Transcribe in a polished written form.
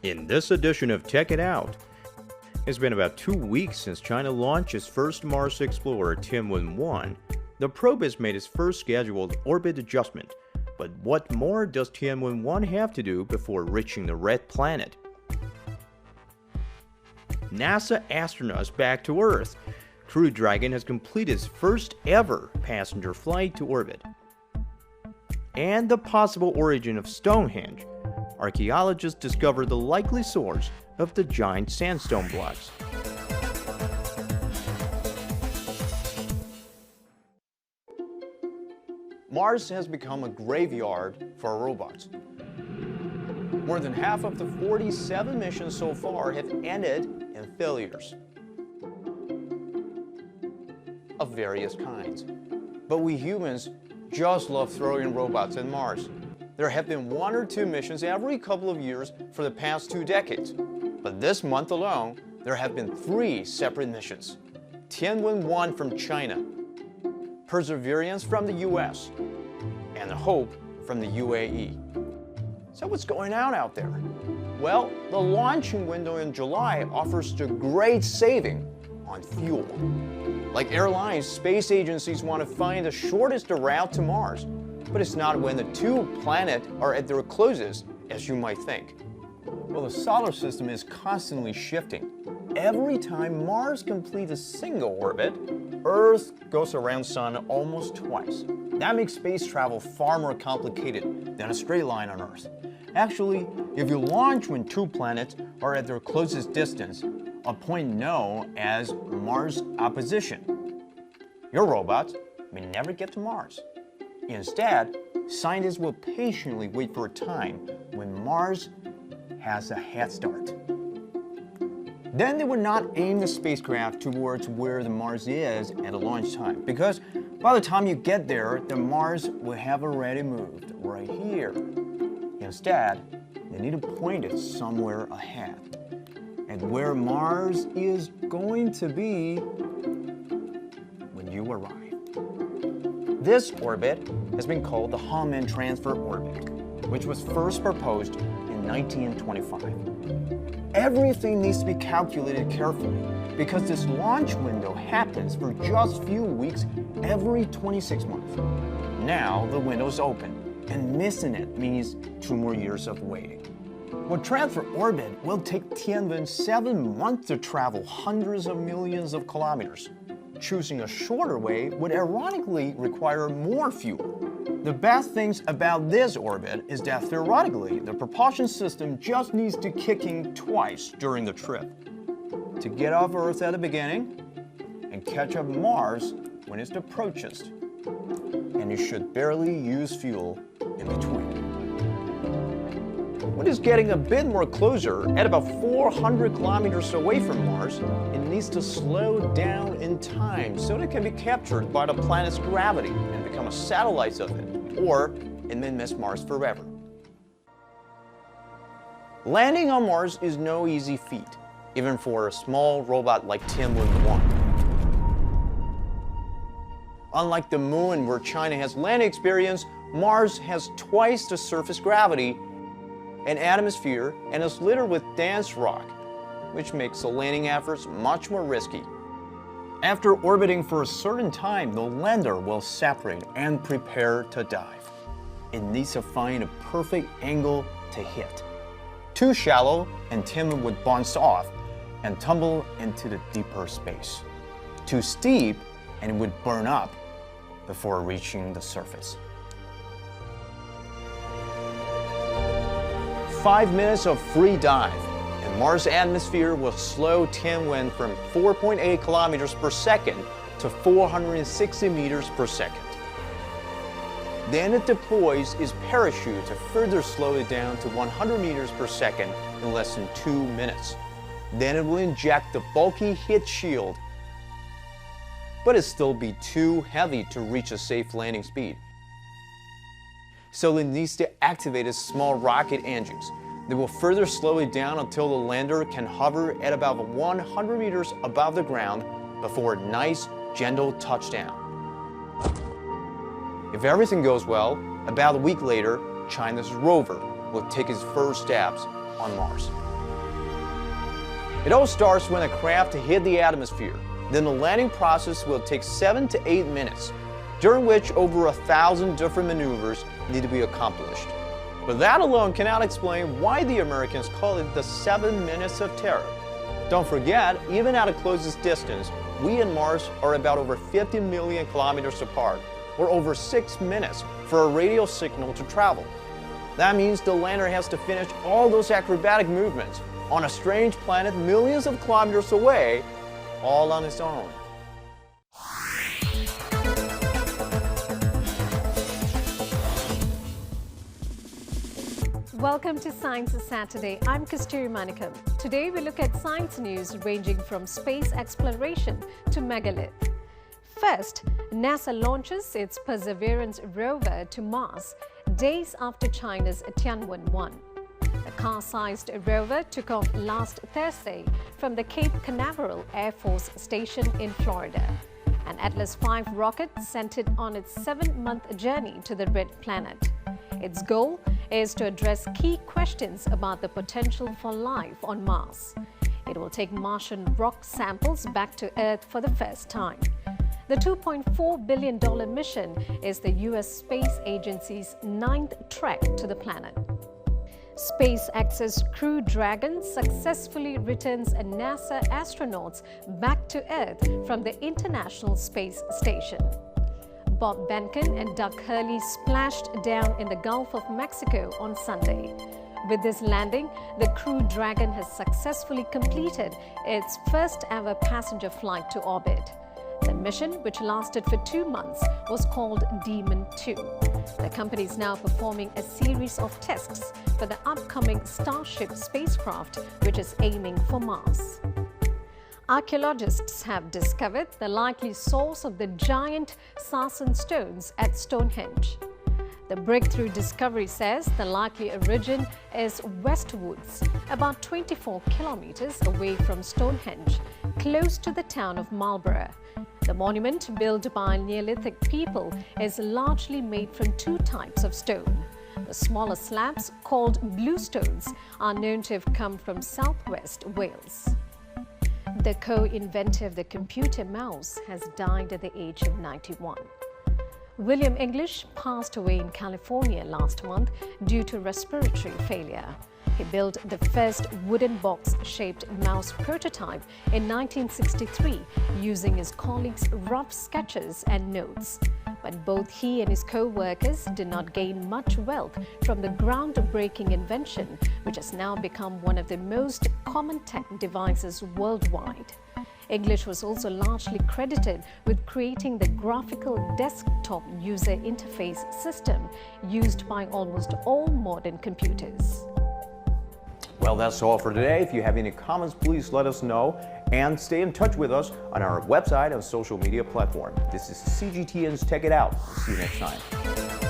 In this edition of Check It Out, it's been about 2 weeks since China launched its first Mars explorer, Tianwen-1. The probe has made its first scheduled orbit adjustment, but what more does Tianwen-1 have to do before reaching the red planet? NASA astronauts back to Earth. Crew Dragon has completed its first ever passenger flight to orbit. And the possible origin of Stonehenge. Archaeologists discovered the likely source of the giant sandstone blocks. Mars has become a graveyard for robots. More than half of the 47 missions so far have ended in failures of various kinds. But we humans just love throwing robots at Mars. There have been 1 or 2 missions every couple of years for the past 2 decades. But this month alone, there have been 3 separate missions. Tianwen-1 from China, Perseverance from the US, and Hope from the UAE. So what's going on out there? Well, the launching window in July offers a great saving on fuel. Like airlines, space agencies want to find the shortest route to Mars. But it's not when the 2 planets are at their closest, as you might think. Well, the solar system is constantly shifting. Every time Mars completes a single orbit, Earth goes around the Sun almost twice. That makes space travel far more complicated than a straight line on Earth. Actually, if you launch when 2 planets are at their closest distance, a point known as Mars opposition, your robots may never get to Mars. Instead, scientists will patiently wait for a time when Mars has a head start. Then they will not aim the spacecraft towards where the Mars is at a launch time, because by the time you get there, the Mars will have already moved right here. Instead, they need to point it somewhere ahead, and where Mars is going to be when you arrive. This orbit has been called the Tianwen transfer orbit, which was first proposed in 1925. Everything needs to be calculated carefully because this launch window happens for just a few weeks every 26 months. Now the window is open, and missing it means 2 more years of waiting. Well, transfer orbit will take Tianwen 7 months to travel hundreds of millions of kilometers. Choosing a shorter way would ironically require more fuel. The best things about this orbit is that theoretically, the propulsion system just needs to kick in twice during the trip to get off Earth at the beginning and catch up Mars when it's approaches. And you should barely use fuel in between. When it's getting a bit more closer, at about 400 kilometers away from Mars, it needs to slow down in time so that it can be captured by the planet's gravity and become a satellite of it, or it may miss Mars forever. Landing on Mars is no easy feat, even for a small robot like Tianwen-1. Unlike the Moon, where China has landing experience, Mars has twice the surface gravity, an atmosphere, and is littered with dense rock, which makes the landing efforts much more risky. After orbiting for a certain time, the lander will separate and prepare to dive. It needs to find a perfect angle to hit. Too shallow, and Tianwen would bounce off and tumble into the deeper space. Too steep, and it would burn up before reaching the surface. 5 minutes of free dive, and Mars' atmosphere will slow Tianwen from 4.8 kilometers per second to 460 meters per second. Then it deploys its parachute to further slow it down to 100 meters per second in less than 2 minutes. Then it will inject the bulky heat shield, but it'll still be too heavy to reach a safe landing speed. So it needs to activate its small rocket engines. They will further slow it down until the lander can hover at about 100 meters above the ground before a nice, gentle touchdown. If everything goes well, about a week later, China's rover will take its first steps on Mars. It all starts when the craft hit the atmosphere. Then the landing process will take 7 to 8 minutes, during which over 1,000 different maneuvers need to be accomplished. But that alone cannot explain why the Americans call it the 7 minutes of terror. Don't forget, even at the closest distance, we and Mars are about over 50 million kilometers apart, or over 6 minutes for a radio signal to travel. That means the lander has to finish all those acrobatic movements on a strange planet millions of kilometers away, all on its own. Welcome to Science Saturday. I'm Kasturi Manikam. Today we look at science news ranging from space exploration to megalith. First, NASA launches its Perseverance rover to Mars days after China's Tianwen-1. A car-sized rover took off last Thursday from the Cape Canaveral Air Force Station in Florida. An Atlas V rocket sent it on its 7-month journey to the red planet. Its goal is to address key questions about the potential for life on Mars. It will take Martian rock samples back to Earth for the first time. The $2.4 billion mission is the U.S. Space Agency's 9th trek to the planet. SpaceX's Crew Dragon successfully returns NASA astronauts back to Earth from the International Space Station. Bob Behnken and Doug Hurley splashed down in the Gulf of Mexico on Sunday. With this landing, the Crew Dragon has successfully completed its first ever passenger flight to orbit. The mission, which lasted for 2 months, was called Demon 2. The company is now performing a series of tests for the upcoming Starship spacecraft, which is aiming for Mars. Archaeologists have discovered the likely source of the giant sarsen stones at Stonehenge. The breakthrough discovery says the likely origin is westwards, about 24 kilometers away from Stonehenge, close to the town of Marlborough. The monument, built by Neolithic people, is largely made from 2 types of stone. The smaller slabs, called bluestones, are known to have come from southwest Wales. The co-inventor of the computer mouse has died at the age of 91. William English passed away in California last month due to respiratory failure. He built the first wooden box-shaped mouse prototype in 1963 using his colleagues' rough sketches and notes. But both he and his co-workers did not gain much wealth from the groundbreaking invention, which has now become one of the most common tech devices worldwide. English was also largely credited with creating the graphical desktop user interface system used by almost all modern computers. Well, that's all for today. If you have any comments, please let us know and stay in touch with us on our website and social media platform. This is CGTN's Tech It Out. See you next time.